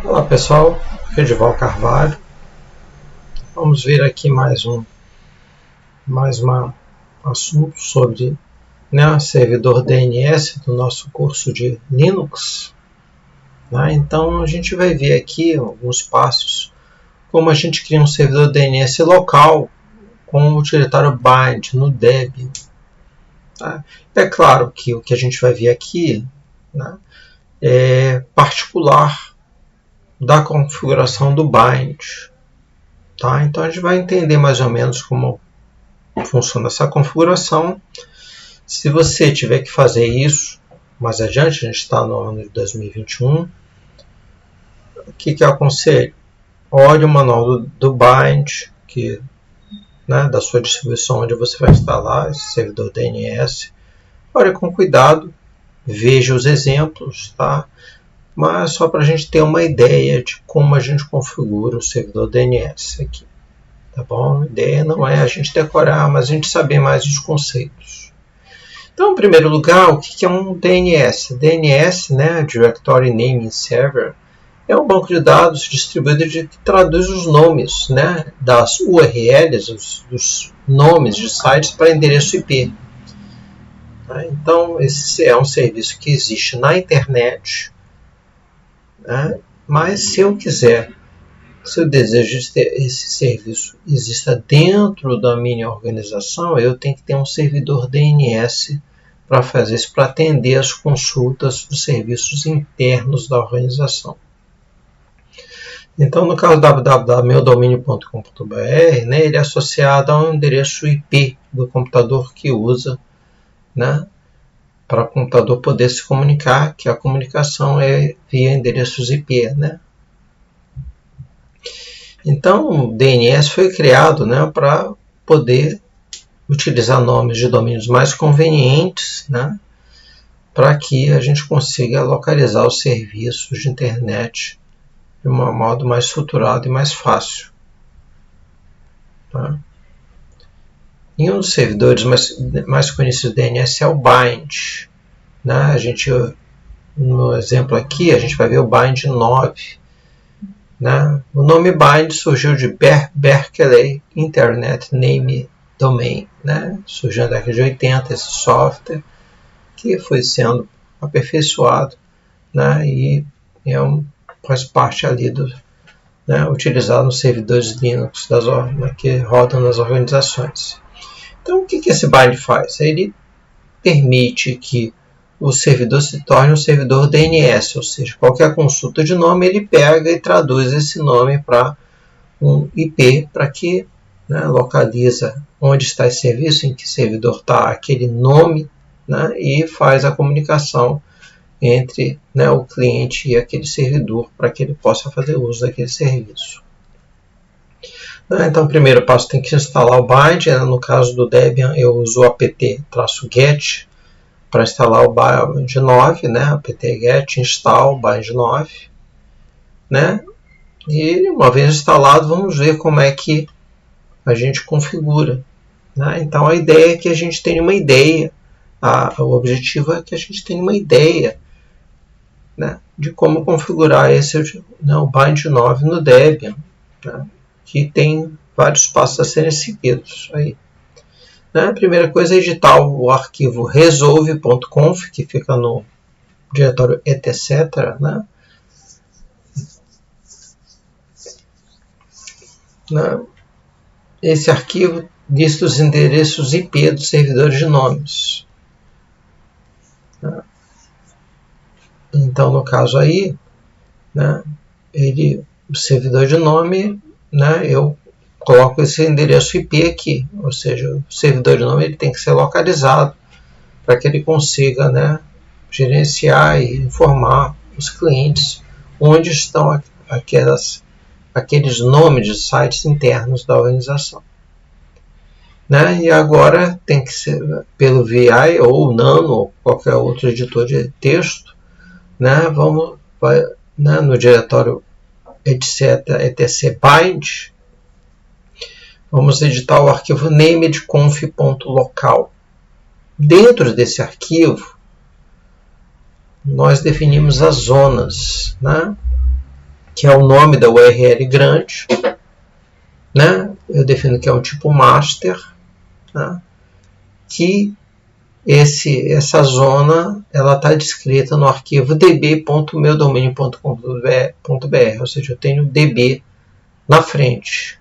Olá pessoal, Edival Carvalho. Vamos ver aqui mais um assunto sobre servidor DNS do nosso curso de Linux. Então a gente vai ver aqui alguns passos como a gente cria um servidor DNS local com o utilitário bind no Debian. É claro que o que a gente vai ver aqui é particular da configuração do bind. Então a gente vai entender mais ou menos como funciona essa configuração. Se você tiver que fazer isso mais adiante, a gente está no ano de 2021, o que eu aconselho? Olhe o manual do bind, da sua distribuição onde você vai instalar esse servidor DNS. Olhe com cuidado, veja os exemplos, mas só para a gente ter uma ideia de como a gente configura o servidor DNS aqui. Tá bom? A ideia não é a gente decorar, mas a gente saber mais os conceitos. Então, em primeiro lugar, o que é um DNS? DNS, Directory Naming Server, é um banco de dados distribuído que traduz os nomes das URLs, dos nomes de sites para endereço IP. Então, esse é um serviço que existe na internet, mas se eu desejo que esse serviço exista dentro da minha organização, eu tenho que ter um servidor DNS para fazer isso, para atender as consultas dos serviços internos da organização. Então, no caso www.meudomínio.com.br, ele é associado a um endereço IP do computador que usa, para o computador poder se comunicar, que a comunicação é via endereços IP, Então, o DNS foi criado para poder utilizar nomes de domínios mais convenientes, para que a gente consiga localizar os serviços de internet de um modo mais estruturado e mais fácil. E um dos servidores mais conhecidos do DNS é o bind. No exemplo aqui, a gente vai ver o bind 9. O nome bind surgiu de Berkeley Internet Name Domain, surgiu na década de 80 esse software que foi sendo aperfeiçoado, e faz parte ali utilizado nos servidores Linux que rodam nas organizações. Então o que esse bind faz? Ele permite que o servidor se torne um servidor DNS, ou seja, qualquer consulta de nome ele pega e traduz esse nome para um IP, para que localiza onde está esse serviço, em que servidor está aquele nome, e faz a comunicação entre o cliente e aquele servidor, para que ele possa fazer uso daquele serviço. Então, o primeiro passo tem que instalar o bind. No caso do Debian, eu uso o apt-get para instalar o bind 9, apt-get install bind 9, E uma vez instalado, vamos ver como é que a gente configura. Então, a ideia é que a gente tenha uma ideia. O objetivo é que a gente tenha uma ideia de como configurar o bind 9 no Debian, que tem vários passos a serem seguidos aí. A primeira coisa é editar o arquivo resolve.conf, que fica no diretório etc. Esse arquivo lista os endereços IP dos servidores de nomes. Então, no caso aí, o servidor de nome, eu coloco esse endereço IP aqui, ou seja, o servidor de nome ele tem que ser localizado para que ele consiga gerenciar e informar os clientes onde estão aqueles nomes de sites internos da organização. E agora tem que ser pelo VI ou Nano ou qualquer outro editor de texto, no diretório etc bind, vamos editar o arquivo namedconf.local. Dentro desse arquivo, nós definimos as zonas, que é o nome da URL grande, né? Eu defino que é um tipo master, né? Que essa zona ela está descrita no arquivo db.meudomínio.com.br, ou seja, eu tenho db na frente.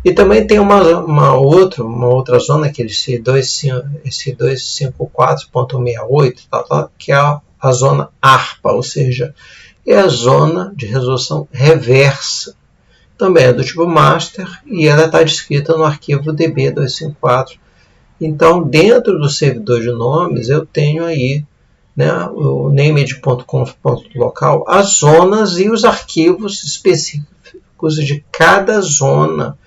E também tem uma outra zona, que é esse 254.68, que é a zona ARPA, ou seja, é a zona de resolução reversa. Também é do tipo master e ela está descrita no arquivo db254. Então, dentro do servidor de nomes, eu tenho aí, né, o named.conf.local, as zonas e os arquivos específicos de cada zona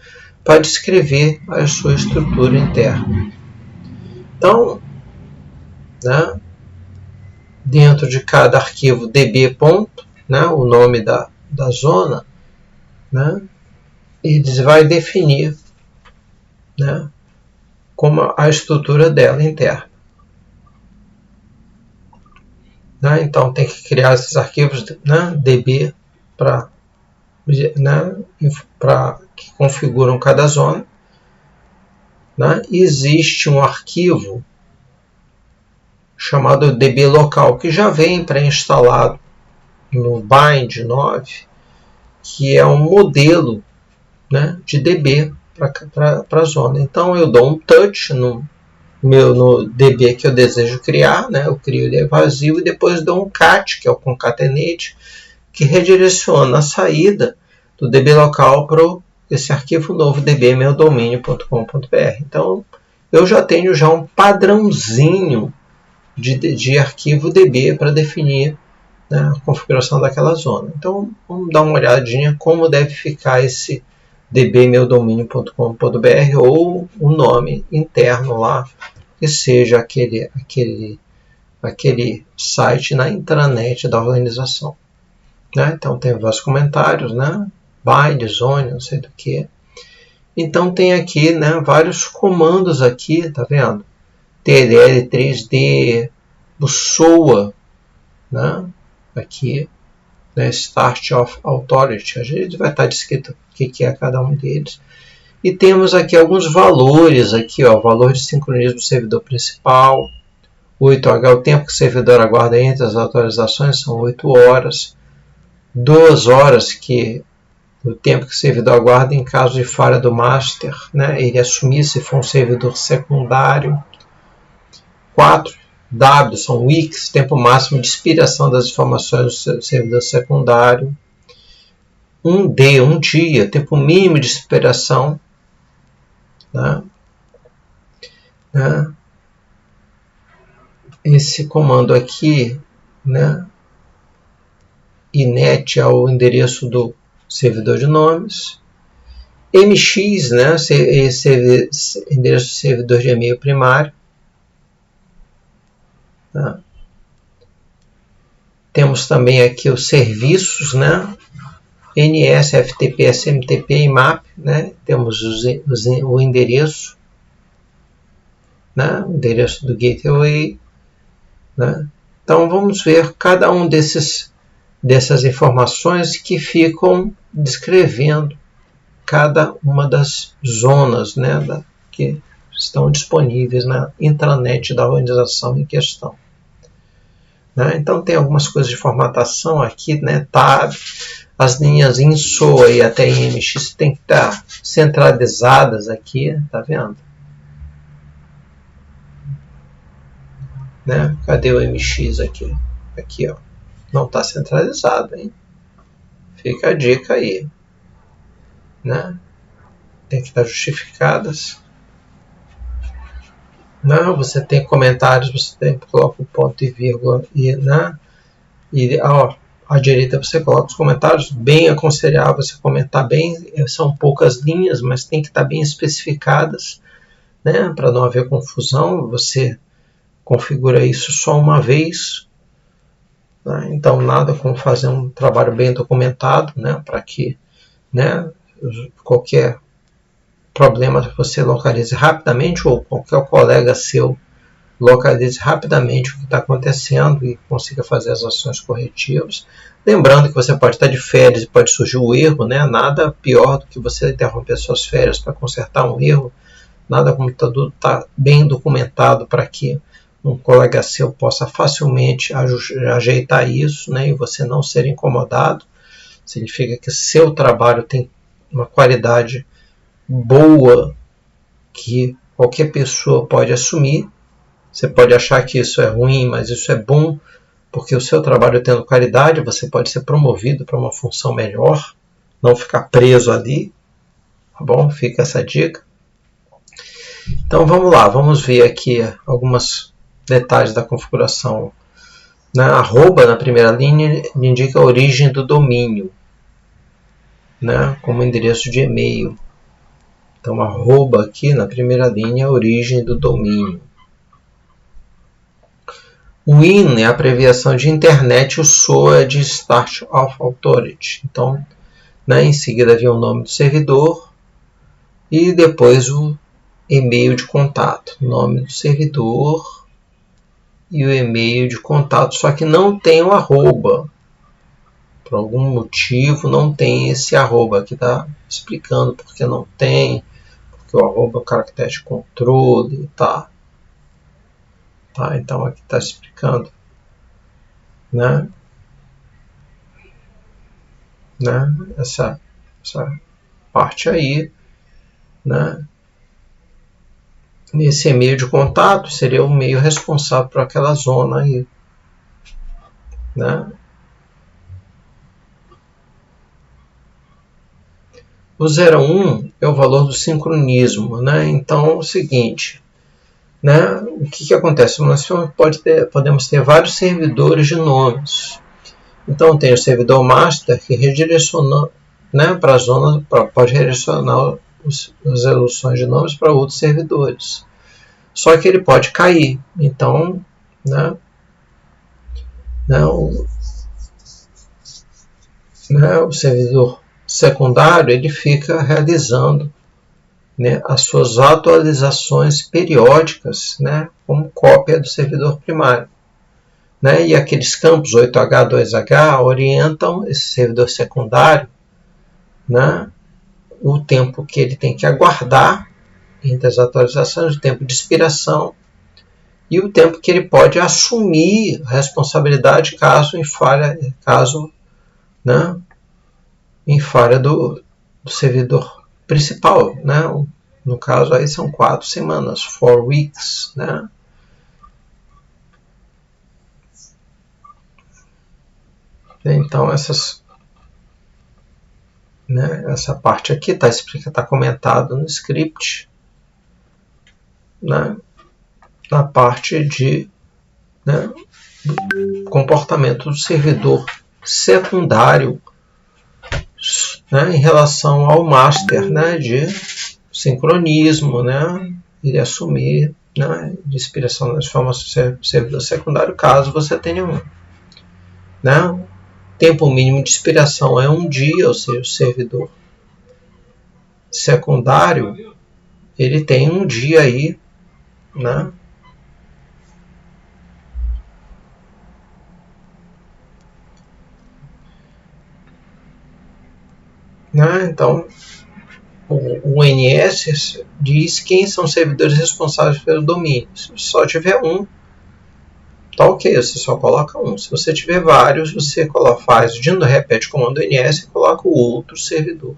para descrever a sua estrutura interna. Então, né, dentro de cada arquivo db. Né, o nome da zona, né, ele vai definir, né, como a estrutura dela interna. Né, então tem que criar esses arquivos, né, db para, né, que configuram cada zona. Né, existe um arquivo chamado db local, que já vem pré-instalado no Bind 9, que é um modelo, né, de db para a zona. Então eu dou um touch no db que eu desejo criar, né, eu crio ele vazio e depois dou um cat, que é o concatenate, que redireciona a saída do db local para esse arquivo novo db.meudomínio.com.br. Então eu já tenho um padrãozinho de arquivo db para definir, né, a configuração daquela zona. Então vamos dar uma olhadinha como deve ficar esse db.meudomínio.com.br ou o nome interno lá, que seja aquele site na intranet da organização. Né? Então tem vários comentários, né? Bind, zone, não sei do que. Então tem aqui, né, vários comandos aqui, tá vendo? TLL 3D, Bussoa, né? Aqui, né, Start of Authority, a gente vai estar descrito o que é cada um deles. E temos aqui alguns valores, aqui, ó, valor de sincronismo do servidor principal, 8H, o tempo que o servidor aguarda entre as atualizações são 8 horas, 2 horas que o tempo que o servidor aguarda em caso de falha do master, né, ele assumir se for um servidor secundário. 4W são weeks, tempo máximo de expiração das informações do servidor secundário. 1D, um dia, tempo mínimo de expiração. Né? Né? Esse comando aqui, né, inet é o endereço do servidor de nomes. MX, né, esse endereço do servidor de e-mail primário. Tá? Temos também aqui os serviços, né? NS, FTP, SMTP e MAP, né? Temos o endereço, né? O endereço do gateway, né? Então vamos ver cada um dessas informações que ficam descrevendo cada uma das zonas, né, que estão disponíveis na intranet da organização em questão. Né? Então tem algumas coisas de formatação aqui, né, tab, as linhas INSOA e até IMX tem que estar centralizadas aqui, tá vendo? Né? Cadê o MX aqui? Aqui, ó. Não está centralizado, hein? Fica a dica aí. Né? Tem que estar justificadas. Não, você tem comentários, você coloca o ponto e vírgula e, né? E ó, à direita você coloca os comentários. Bem aconselhável você comentar bem. São poucas linhas, mas tem que estar bem especificadas, né? Para não haver confusão. Você configura isso só uma vez. Né? Então nada como fazer um trabalho bem documentado, né? Para que, né, qualquer problema você localize rapidamente ou qualquer colega seu localize rapidamente o que está acontecendo e consiga fazer as ações corretivas. Lembrando que você pode estar de férias e pode surgir um erro, né? Nada pior do que você interromper suas férias para consertar um erro. Nada como está bem documentado para que um colega seu possa facilmente ajeitar isso, né? E você não ser incomodado. Significa que seu trabalho tem uma qualidade boa que qualquer pessoa pode assumir. Você pode achar que isso é ruim, mas isso é bom, porque o seu trabalho tendo qualidade, você pode ser promovido para uma função melhor, não ficar preso ali, tá bom? Fica essa dica. Então vamos lá, vamos ver aqui alguns detalhes da configuração. Arroba na primeira linha indica a origem do domínio, né, como endereço de e-mail. Então arroba aqui na primeira linha é a origem do domínio. O IN é a abreviação de Internet, o SOA é de Start of Authority. Então, né, em seguida havia o nome do servidor e depois o e-mail de contato. Nome do servidor e o e-mail de contato, só que não tem o arroba. Por algum motivo não tem esse arroba. Aqui está explicando porque não tem, porque o arroba é o caractere de controle, tá? Então aqui está explicando, né? Essa parte aí, né? Nesse e-mail de contato seria o e-mail responsável por aquela zona aí, né? O 01 é o valor do sincronismo, né? Então é o seguinte, né? O que acontece? Nós podemos ter vários servidores de nomes. Então tem o servidor master que redireciona, né, para a zona, pode redirecionar as resoluções de nomes para outros servidores. Só que ele pode cair. Então, o servidor secundário ele fica realizando, né, as suas atualizações periódicas, né, como cópia do servidor primário. Né, e aqueles campos 8H, 2H orientam esse servidor secundário, né, o tempo que ele tem que aguardar entre as atualizações, o tempo de expiração e o tempo que ele pode assumir a responsabilidade caso em falha do servidor principal, né? No caso aí são 4 semanas, 4 weeks, né? Então essa parte aqui está comentado no script, né? Na parte de, né, comportamento do servidor secundário, né, em relação ao master, né, de sincronismo, né, ele assumir, né, de inspiração das informações do servidor secundário, caso você tenha um. Né, o tempo mínimo de expiração é 1 dia, ou seja, o servidor secundário ele tem 1 dia aí, né? Então, o NS diz quem são os servidores responsáveis pelo domínio. Se só tiver um, tá ok, você só coloca um. Se você tiver vários, você faz o repete o comando NS e coloca o outro servidor.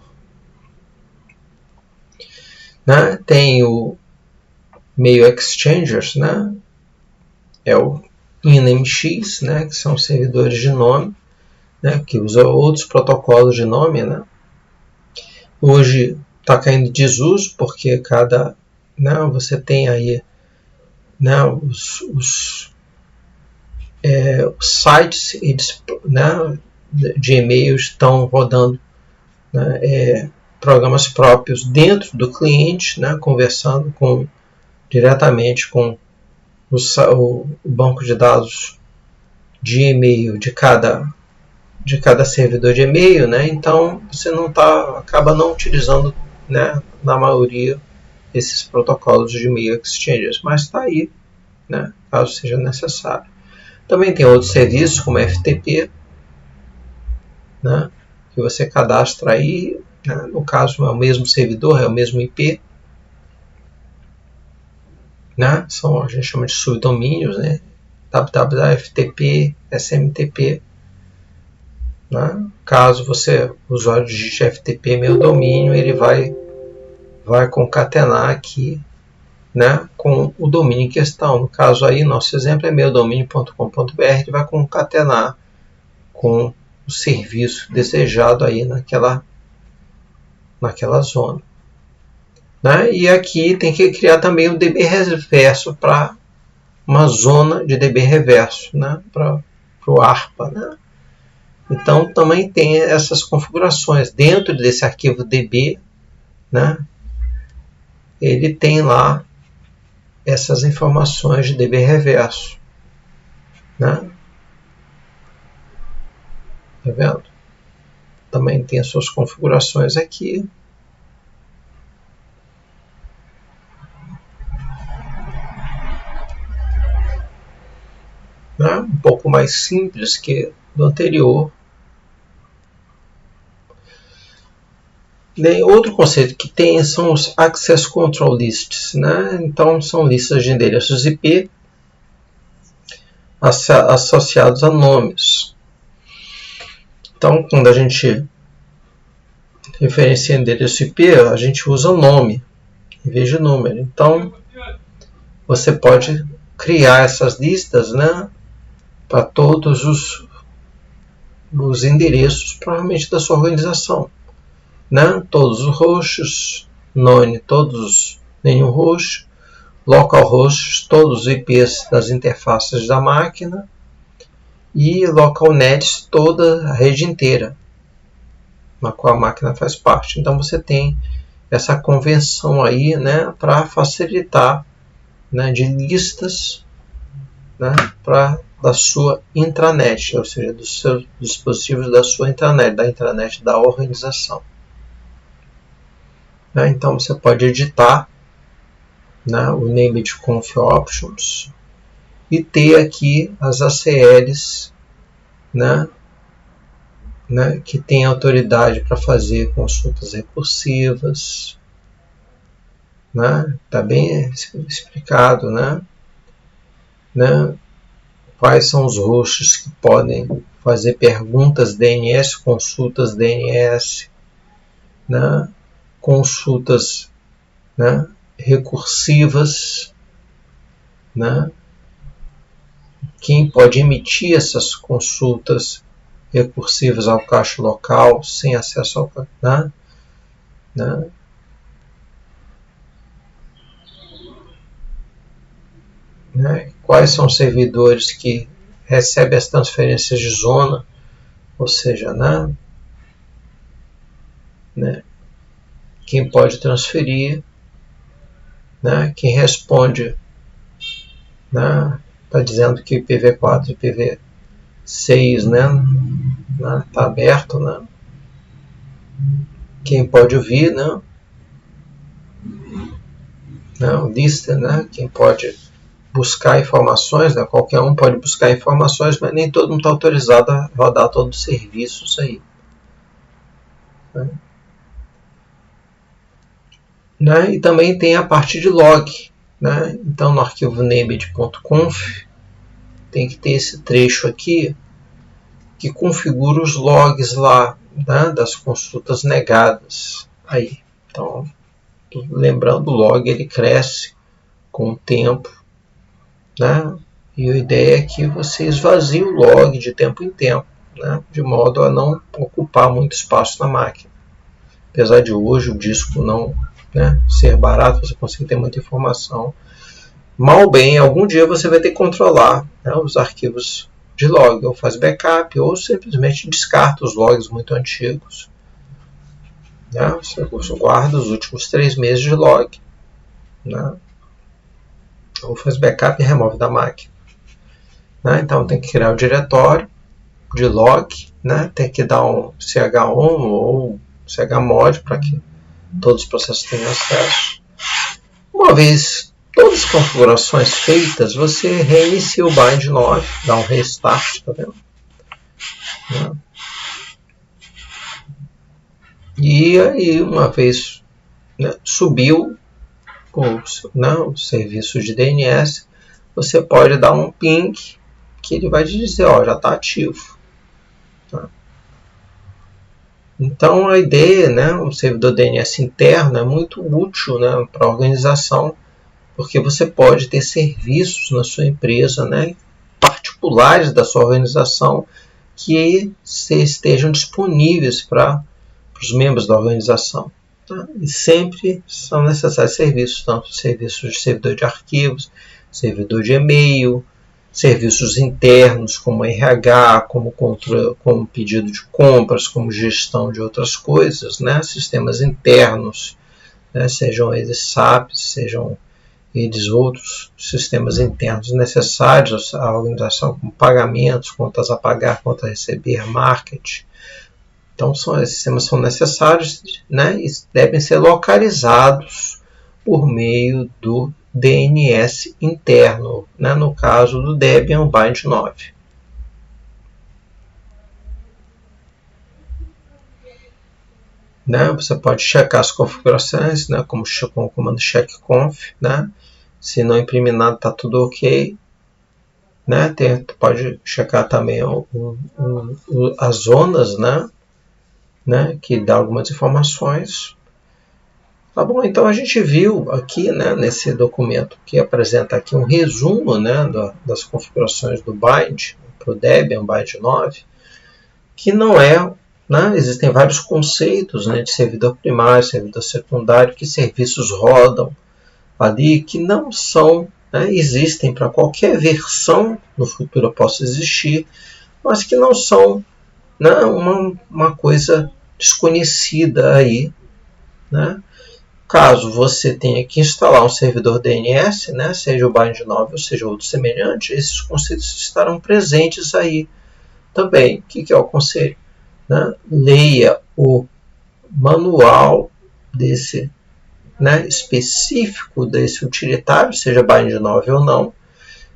Né? Tem o Mail Exchangers, né? É o INMX, né? Que são servidores de nome, né? Que usam outros protocolos de nome, né? Hoje está caindo em desuso porque você tem aí, né, os sites de e-mail estão rodando, né, programas próprios dentro do cliente, né, conversando diretamente com o banco de dados de e-mail de cada servidor de e-mail, né? Então você acaba não utilizando, né, na maioria esses protocolos de e-mail exchangers, mas está aí, né, caso seja necessário. Também tem outros serviços como FTP, né, que você cadastra aí, né, no caso é o mesmo servidor, é o mesmo IP, né, a gente chama de subdomínios, né, www, FTP, SMTP. Né? Caso você, o usuário digite FTP meu domínio, ele vai concatenar aqui, né, com o domínio em questão. No caso aí, nosso exemplo é meudomínio.com.br, ele vai concatenar com o serviço desejado aí naquela zona. Né? E aqui tem que criar também o DB reverso para uma zona de DB reverso, né, para o ARPA. Né? Então também tem essas configurações. Dentro desse arquivo DB, né, ele tem lá essas informações de DB reverso. Né? Tá vendo? Também tem as suas configurações aqui. Né? Um pouco mais simples que do anterior. Outro conceito que tem são os Access Control Lists. Né? Então, são listas de endereços IP associados a nomes. Então, quando a gente referencia endereço IP, a gente usa nome em vez de número. Então, você pode criar essas listas, né, para todos os endereços, provavelmente da sua organização. Né? Todos os hosts, none, nenhum host, local hosts, todos os IPs das interfaces da máquina e local nets, toda a rede inteira na qual a máquina faz parte. Então você tem essa convenção aí, né, para facilitar, né, de listas, né, da sua intranet, ou seja, dos seus dispositivos da sua intranet, da intranet da organização. Né, então você pode editar, né, o named conf options e ter aqui as ACLs, né, que tem autoridade para fazer consultas recursivas. Né? Tá bem explicado, né? Quais são os hosts que podem fazer perguntas DNS, consultas DNS, né? Consultas, né, recursivas, né? Quem pode emitir essas consultas recursivas ao cache local sem acesso ao cache, né? Quais são os servidores que recebem as transferências de zona, ou seja, quem pode transferir, né? Quem responde, está dizendo que IPv4 e IPv6, está aberto, né? Quem pode ouvir, o listener, quem pode buscar informações, né? Qualquer um pode buscar informações, mas nem todo mundo está autorizado a rodar todos os serviços aí. Né? E também tem a parte de log. Né? Então, no arquivo named.conf tem que ter esse trecho aqui que configura os logs lá, né, das consultas negadas. Aí. Então, lembrando, o log ele cresce com o tempo. Né? E a ideia é que você esvazie o log de tempo em tempo, né? De modo a não ocupar muito espaço na máquina. Apesar de hoje o disco não, né, ser barato, você consegue ter muita informação. Mal bem, algum dia você vai ter que controlar, né, os arquivos de log, ou faz backup, ou simplesmente descarta os logs muito antigos. Né? Você guarda os últimos 3 meses de log. Né? Ou faz backup e remove da máquina. Né? Então tem que criar o diretório de log, né? Tem que dar um ch1 ou chmod para que todos os processos tenham acesso. Uma vez todas as configurações feitas, você reinicia o bind 9, dá um restart, tá vendo? Né? E aí, uma vez, né, subiu o serviço de DNS, você pode dar um ping que ele vai te dizer, ó, já está ativo. Tá? Então a ideia, né, um servidor DNS interno é muito útil, né, para a organização, porque você pode ter serviços na sua empresa, né, particulares da sua organização que estejam disponíveis para os membros da organização. Tá? E sempre são necessários serviços, tanto serviços de servidor de arquivos, servidor de e-mail, serviços internos como RH, como pedido de compras, como gestão de outras coisas, né? Sistemas internos, né? Sejam eles SAP, sejam eles outros sistemas internos necessários à organização, como pagamentos, contas a pagar, contas a receber, marketing. Então, esses sistemas são necessários, né, e devem ser localizados por meio do DNS interno, né, no caso do Debian Bind 9. Né, você pode checar as configurações, né, como com o comando checkconf, né, se não imprimir nada está tudo ok. Né, pode checar também as zonas, né, que dá algumas informações. Tá bom, então a gente viu aqui, né, nesse documento que apresenta aqui um resumo, né, das configurações do Bind para o Debian Bind 9, que não é, né, existem vários conceitos, né, de servidor primário, servidor secundário, que serviços rodam ali, que não são, né, existem para qualquer versão, no futuro possa existir, mas que não são, né, uma coisa desconhecida aí, né? Caso você tenha que instalar um servidor DNS, né, seja o Bind 9 ou seja outro semelhante, esses conceitos estarão presentes aí também. O que é o conselho? Né? Leia o manual desse, né, específico desse utilitário, seja Bind 9 ou não.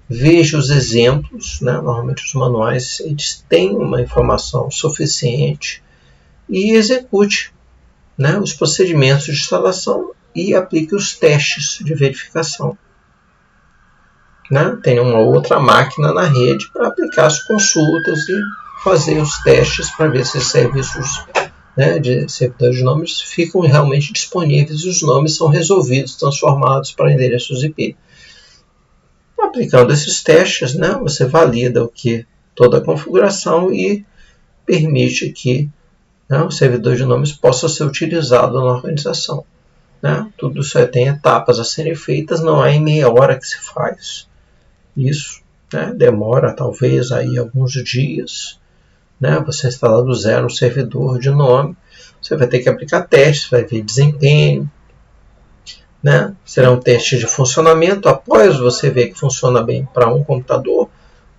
Veja os exemplos, né? Normalmente os manuais eles têm uma informação suficiente e execute, né, os procedimentos de instalação e aplique os testes de verificação. Né? Tem uma outra máquina na rede para aplicar as consultas e fazer os testes para ver se os serviços, né, de servidores de nomes ficam realmente disponíveis e os nomes são resolvidos, transformados para endereços IP. Aplicando esses testes, né, você valida toda a configuração e permite que, né, o servidor de nomes possa ser utilizado na organização. Né? Tudo isso tem etapas a serem feitas, não é em meia hora que se faz isso. Né? Demora talvez aí alguns dias. Né? Você instala do zero um servidor de nome, você vai ter que aplicar testes, vai ver desempenho. Né? Será um teste de funcionamento. Após você ver que funciona bem para um computador,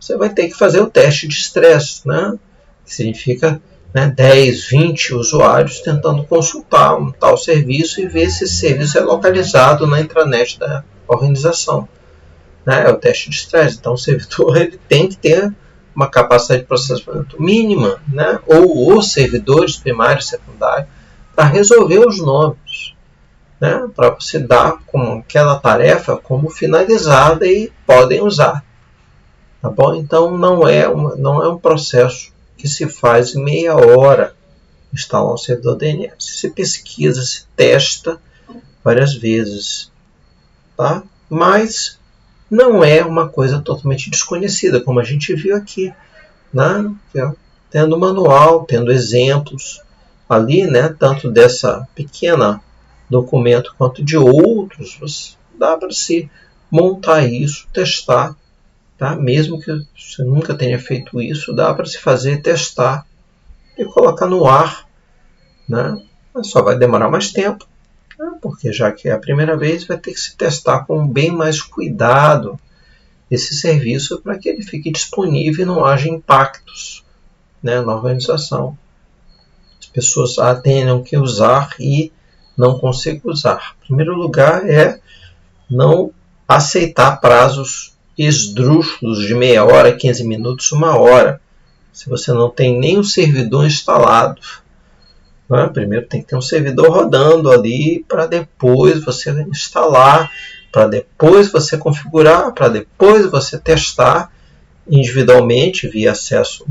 você vai ter que fazer o teste de estresse, né? Que significa, né, 10, 20 usuários tentando consultar um tal serviço e ver se esse serviço é localizado na intranet da organização. Né? É o teste de estresse. Então o servidor ele tem que ter uma capacidade de processamento mínima, né? Ou os servidores primários e secundários para resolver os nomes. Né, para você dar com aquela tarefa como finalizada e podem usar. Tá bom? Então não é um processo que se faz em meia hora instalar um servidor DNS. Se pesquisa, se testa várias vezes. Tá? Mas não é uma coisa totalmente desconhecida, como a gente viu aqui. Né? Tendo manual, tendo exemplos ali, né, tanto dessa pequena documento quanto de outros, dá para se montar isso, testar, tá? Mesmo que você nunca tenha feito isso, dá para se fazer, testar e colocar no ar, né? Mas só vai demorar mais tempo, né? Porque já que é a primeira vez, vai ter que se testar com bem mais cuidado esse serviço para que ele fique disponível e não haja impactos, né, na organização. As pessoas tenham que usar e não consigo usar. Em primeiro lugar é não aceitar prazos esdrúxulos de meia hora, 15 minutos, uma hora. Se você não tem nem o servidor instalado, Né? Primeiro tem que ter um servidor rodando ali para depois você instalar, para depois você configurar, para depois você testar individualmente via acesso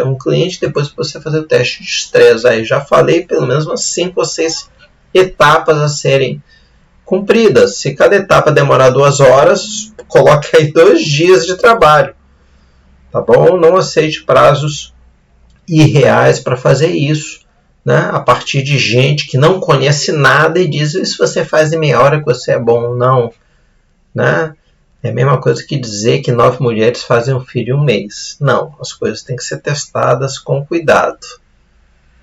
um cliente, depois você fazer o teste de estresse. Aí já falei pelo menos umas 5 ou 6 etapas a serem cumpridas. Se cada etapa demorar 2 horas, coloque aí 2 dias de trabalho. Tá bom? Não aceite prazos irreais para fazer isso, né? A partir de gente que não conhece nada e diz: se você faz em meia hora que você é bom. Não, né? É a mesma coisa que dizer que 9 mulheres fazem um filho em um mês. Não, as coisas têm que ser testadas com cuidado.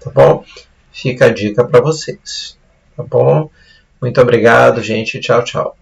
Tá bom? Fica a dica para vocês. Tá bom? Muito obrigado, gente. Tchau, tchau.